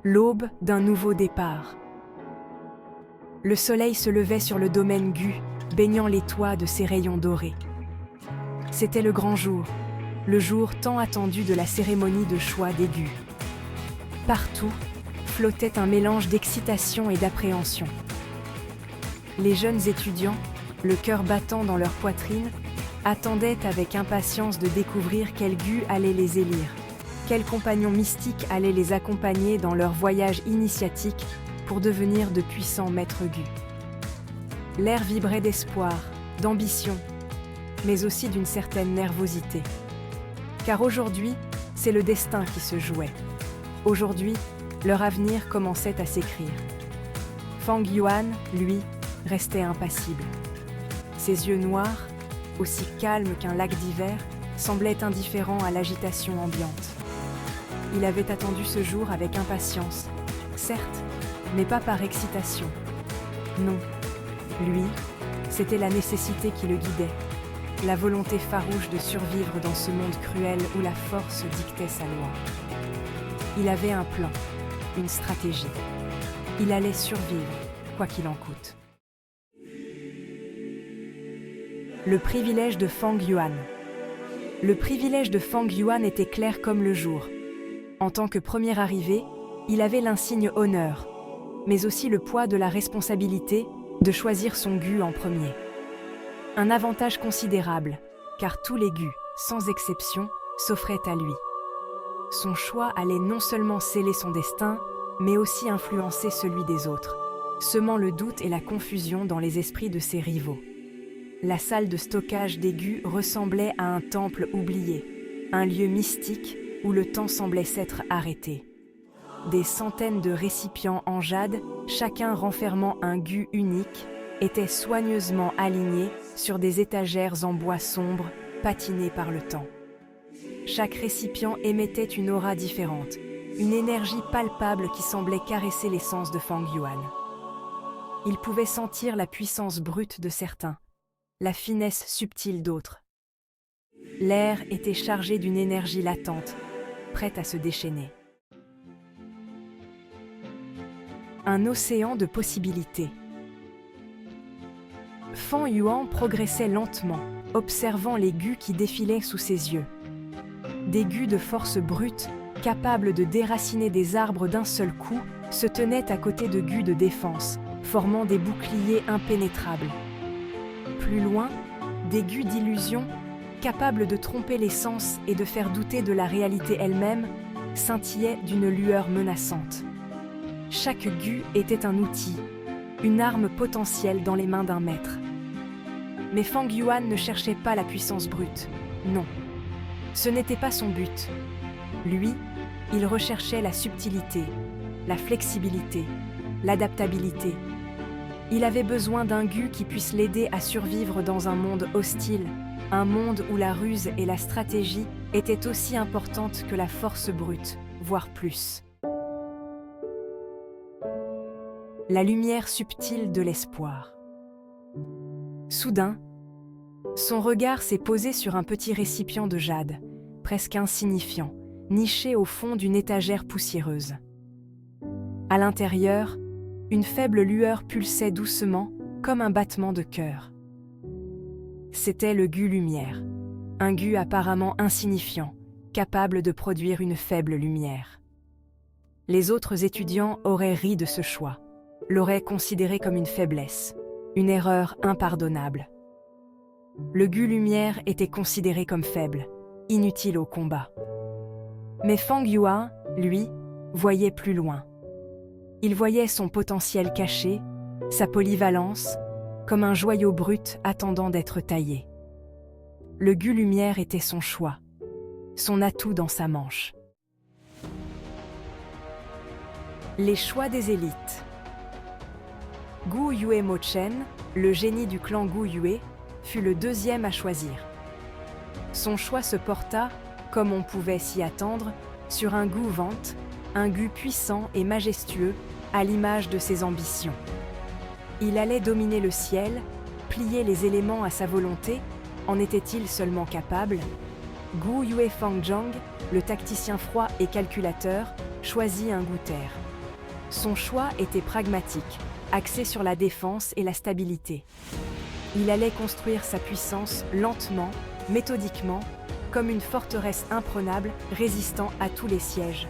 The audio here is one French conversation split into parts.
L'aube d'un nouveau départ. Le soleil se levait sur le domaine Gu, baignant les toits de ses rayons dorés. C'était le grand jour, le jour tant attendu de la cérémonie de choix des Gu. Partout, flottait un mélange d'excitation et d'appréhension. Les jeunes étudiants, le cœur battant dans leur poitrine, attendaient avec impatience de découvrir quel Gu allait les élire, quel compagnon mystique allait les accompagner dans leur voyage initiatique pour devenir de puissants maîtres Gu. L'air vibrait d'espoir, d'ambition, mais aussi d'une certaine nervosité. Car aujourd'hui, c'est le destin qui se jouait. Aujourd'hui, leur avenir commençait à s'écrire. Fang Yuan, lui, restait impassible. Ses yeux noirs, aussi calmes qu'un lac d'hiver, semblaient indifférents à l'agitation ambiante. Il avait attendu ce jour avec impatience, certes, mais pas par excitation. Non, lui, c'était la nécessité qui le guidait, la volonté farouche de survivre dans ce monde cruel où la force dictait sa loi. Il avait un plan, une stratégie. Il allait survivre, quoi qu'il en coûte. Le privilège de Fang Yuan. Le privilège de Fang Yuan était clair comme le jour. En tant que premier arrivé, il avait l'insigne honneur, mais aussi le poids de la responsabilité de choisir son Gu en premier. Un avantage considérable, car tous les Gu, sans exception, s'offraient à lui. Son choix allait non seulement sceller son destin, mais aussi influencer celui des autres, semant le doute et la confusion dans les esprits de ses rivaux. La salle de stockage des Gu ressemblait à un temple oublié, un lieu mystique où le temps semblait s'être arrêté. Des centaines de récipients en jade, chacun renfermant un Gu unique, étaient soigneusement alignés sur des étagères en bois sombre, patinées par le temps. Chaque récipient émettait une aura différente, une énergie palpable qui semblait caresser l'essence de Fang Yuan. Il pouvait sentir la puissance brute de certains, la finesse subtile d'autres. L'air était chargé d'une énergie latente, prête à se déchaîner. Un océan de possibilités. Fang Yuan progressait lentement, observant les Gu qui défilaient sous ses yeux. Des Gu de force brute, capables de déraciner des arbres d'un seul coup, se tenaient à côté de Gu de défense, formant des boucliers impénétrables. Plus loin, des Gu d'illusion, capables de tromper les sens et de faire douter de la réalité elle-même, scintillaient d'une lueur menaçante. Chaque Gu était un outil, une arme potentielle dans les mains d'un maître. Mais Fang Yuan ne cherchait pas la puissance brute, non. Ce n'était pas son but. Lui, il recherchait la subtilité, la flexibilité, l'adaptabilité. Il avait besoin d'un Gu qui puisse l'aider à survivre dans un monde hostile, un monde où la ruse et la stratégie étaient aussi importantes que la force brute, voire plus. La lumière subtile de l'espoir. Soudain, son regard s'est posé sur un petit récipient de jade, presque insignifiant, niché au fond d'une étagère poussiéreuse. À l'intérieur, une faible lueur pulsait doucement, comme un battement de cœur. C'était le Gu lumière, un Gu apparemment insignifiant, capable de produire une faible lumière. Les autres étudiants auraient ri de ce choix, l'auraient considéré comme une faiblesse, une erreur impardonnable. Le Gu lumière était considéré comme faible, inutile au combat. Mais Fang Yuan, lui, voyait plus loin. Il voyait son potentiel caché, sa polyvalence, comme un joyau brut attendant d'être taillé. Le Gu lumière était son choix, son atout dans sa manche. Les choix des élites. Gu Yue Mochen, le génie du clan Gu Yue, fut le deuxième à choisir. Son choix se porta, comme on pouvait s'y attendre, sur un Gu Vente, un Gu puissant et majestueux, à l'image de ses ambitions. Il allait dominer le ciel, plier les éléments à sa volonté, en était-il seulement capable? Gu Yue Fangzhang, le tacticien froid et calculateur, choisit un Gu terre. Son choix était pragmatique, axé sur la défense et la stabilité. Il allait construire sa puissance lentement, méthodiquement, comme une forteresse imprenable résistant à tous les sièges.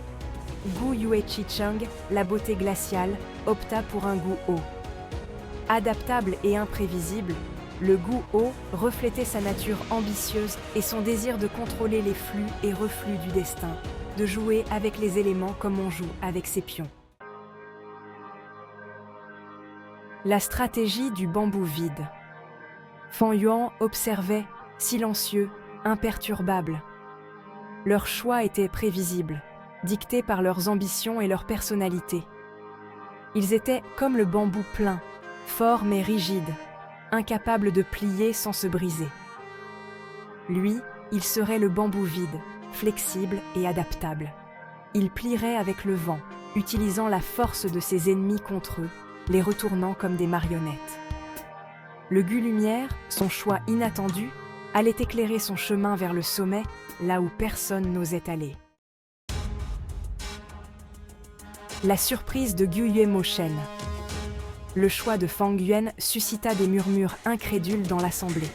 Gu Yueqicheng, la beauté glaciale, opta pour un Gu Ho. Adaptable et imprévisible, le Gu Ho reflétait sa nature ambitieuse et son désir de contrôler les flux et reflux du destin, de jouer avec les éléments comme on joue avec ses pions. La stratégie du bambou vide. Fang Yuan observait, silencieux, imperturbable. Leurs choix étaient prévisibles, dictés par leurs ambitions et leur personnalité. Ils étaient comme le bambou plein, fort mais rigide, incapable de plier sans se briser. Lui, il serait le bambou vide, flexible et adaptable. Il plierait avec le vent, utilisant la force de ses ennemis contre eux, les retournant comme des marionnettes. Le Gu Lumière, son choix inattendu, allait éclairer son chemin vers le sommet, là où personne n'osait aller. La surprise de Gu Yuemoshen. Le choix de Fang Yuan suscita des murmures incrédules dans l'assemblée.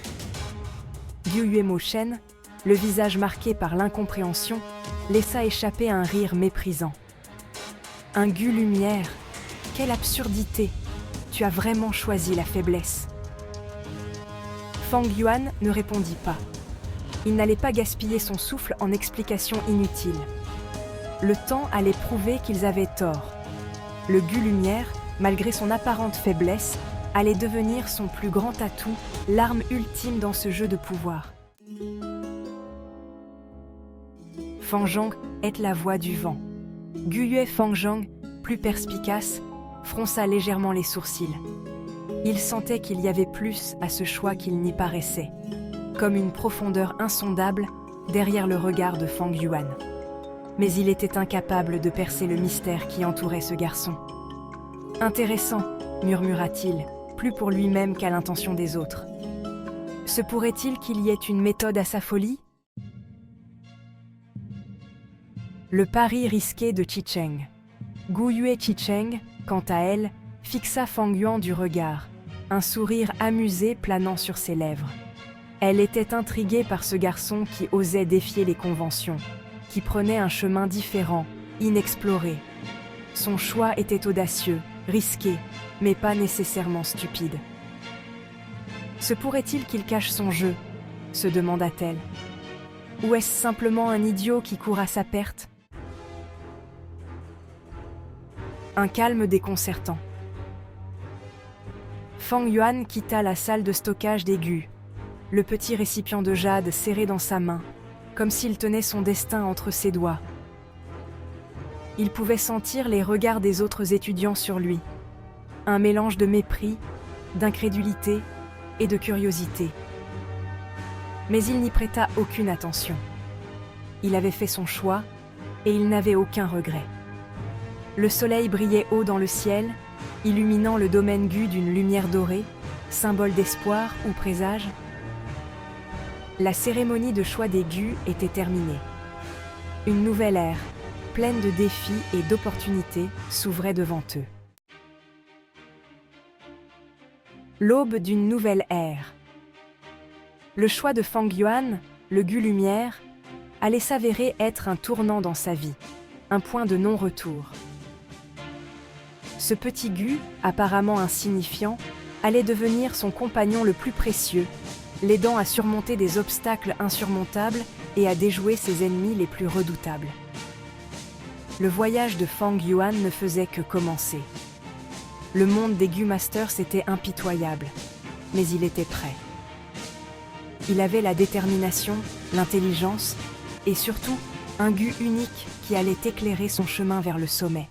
Gu Yuemoshen, le visage marqué par l'incompréhension, laissa échapper un rire méprisant. Un Gu Lumière, quelle absurdité! Tu as vraiment choisi la faiblesse. Fang Yuan ne répondit pas. Il n'allait pas gaspiller son souffle en explications inutiles. Le temps allait prouver qu'ils avaient tort. Le Gu Lumière, malgré son apparente faiblesse, allait devenir son plus grand atout, l'arme ultime dans ce jeu de pouvoir. Fang Zhang est la voix du vent. Gu Yue Fangzhang, plus perspicace, fronça légèrement les sourcils. Il sentait qu'il y avait plus à ce choix qu'il n'y paraissait, comme une profondeur insondable derrière le regard de Fang Yuan. Mais il était incapable de percer le mystère qui entourait ce garçon. « Intéressant », murmura-t-il, plus pour lui-même qu'à l'intention des autres. « Se pourrait-il qu'il y ait une méthode à sa folie ?» Le pari risqué de Chicheng. Gu Yueqicheng, quant à elle, fixa Fang Yuan du regard, un sourire amusé planant sur ses lèvres. Elle était intriguée par ce garçon qui osait défier les conventions, qui prenait un chemin différent, inexploré. Son choix était audacieux, risqué, mais pas nécessairement stupide. Se pourrait-il qu'il cache son jeu ? Se demanda-t-elle. Ou est-ce simplement un idiot qui court à sa perte ? Un calme déconcertant. Fang Yuan quitta la salle de stockage des Gu, le petit récipient de jade serré dans sa main, comme s'il tenait son destin entre ses doigts. Il pouvait sentir les regards des autres étudiants sur lui, un mélange de mépris, d'incrédulité et de curiosité. Mais il n'y prêta aucune attention. Il avait fait son choix et il n'avait aucun regret. Le soleil brillait haut dans le ciel, illuminant le domaine Gu d'une lumière dorée, symbole d'espoir ou présage. La cérémonie de choix des Gu était terminée. Une nouvelle ère, pleine de défis et d'opportunités, s'ouvrait devant eux. L'aube d'une nouvelle ère. Le choix de Fang Yuan, le Gu Lumière, allait s'avérer être un tournant dans sa vie, un point de non-retour. Ce petit Gu, apparemment insignifiant, allait devenir son compagnon le plus précieux, l'aidant à surmonter des obstacles insurmontables et à déjouer ses ennemis les plus redoutables. Le voyage de Fang Yuan ne faisait que commencer. Le monde des Gu Masters était impitoyable, mais il était prêt. Il avait la détermination, l'intelligence et surtout un Gu unique qui allait éclairer son chemin vers le sommet.